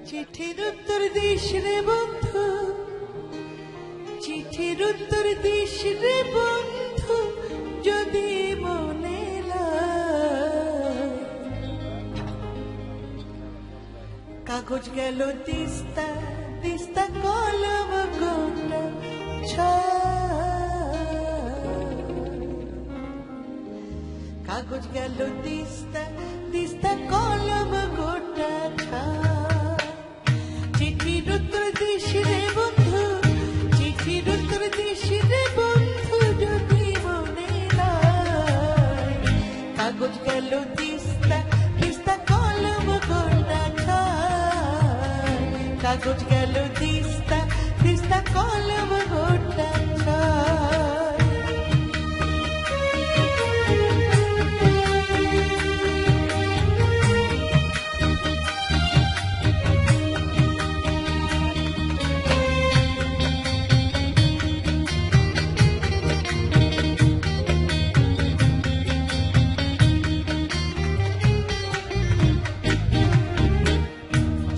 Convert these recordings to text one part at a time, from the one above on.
চিঠির উত্তর দিস রে বন্ধু, চিঠির উত্তর দিস রে বন্ধু, যদি মনে লয়। কাগজ গেল তিস্তা, তিস্তা কলম গোটা কাগজ গেল তিস্তা, তিস্তা কলম গোটা চিঠির উত্তর দিস রে বন্ধু, চিঠির উত্তর দিস রে বন্ধু, যদি মনে লয়। কাগজ গেল তিস্তা, তিস্তা কলম গোটা কাগজ গেল তিস্তা, তিস্তা কলম গোটা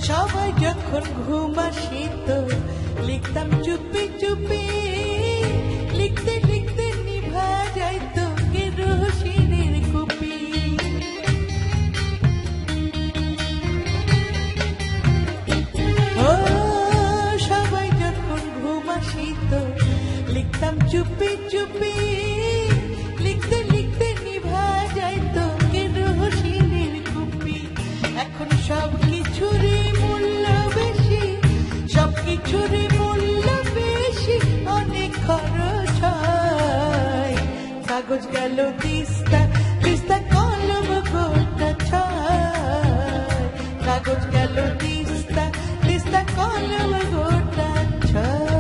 সবাই যখন ঘুম আসিত, লিখতাম চুপি চুপি, লিখতে লিখতে নিভা যাইত কেরোসিনের কুপি। ও সবাই যখন ঘুম আসিত, লিখতাম চুপি চুপি, লিখতে লিখতে নিভা যাইত কেরোসিনের কুপি। এখন সব কিছুরই মূল্য বেশি, সব কিছুরই মূল্য বেশি, অনেক খরচ হয়। কাগজ গেল তিস্তা, তিস্তা কলম গোটা ছয়। কাগজ গেল তিস্তা, তিস্তা কলম গোটা ছয়।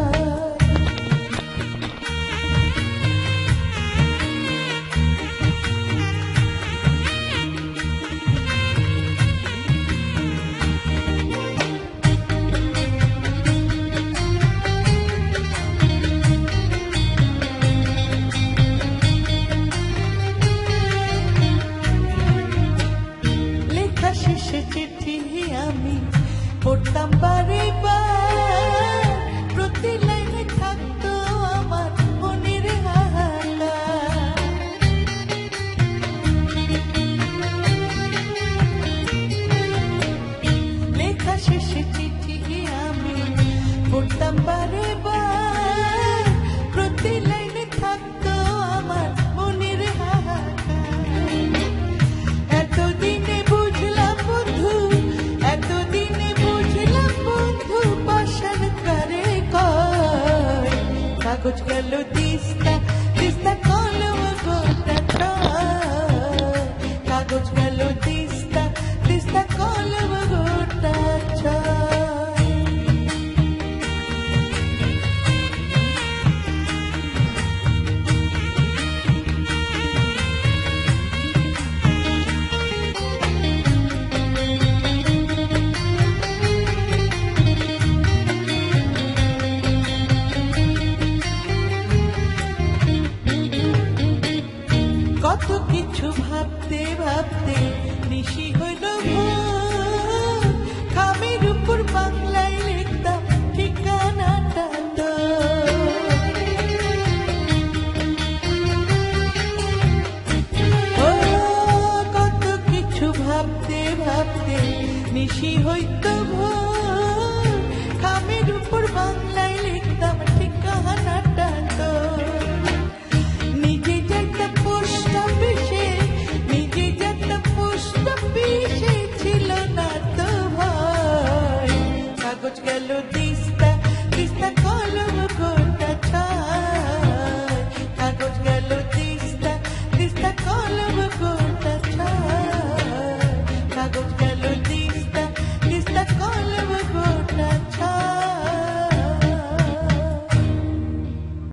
শেষে চিঠি আমি পড়তাম বারে বার, প্রতি লাইনে থাকতো আমার মনের হাহাকার। লেখা শেষে চিঠি আমি পড়তাম বারে বার, প্রতি লাইনে থাকতো আমার মনের হাহাকার। এতদিনে বুঝলাম বন্ধু, এতদিনে বুঝলাম বন্ধু, পাশান করে কয়। কাগজ গেল তিস্তা, তিস্তা কলম গোটা ছয়। কাগজ গেল তিস্তা, তিস্তা কলম গোটা ছয়। কত কিছু ভাবতে ভাবতে নিশি হইল ভোর, খামের উপর বাংলায় লিখতাম ঠিকানাটা তো। কত কিছু ভাবতে ভাবতে নিশি হইত ভোর, খামের উপর বাংলায় লিখতাম ঠিকানাটা তো। নিজে যাইতাম পোস্ট অফিসে, নিজে যাইতাম পোস্ট অফিসে, ছিল না তো ভয়। কাগজ গেল তিস্তা, তিস্তা কলম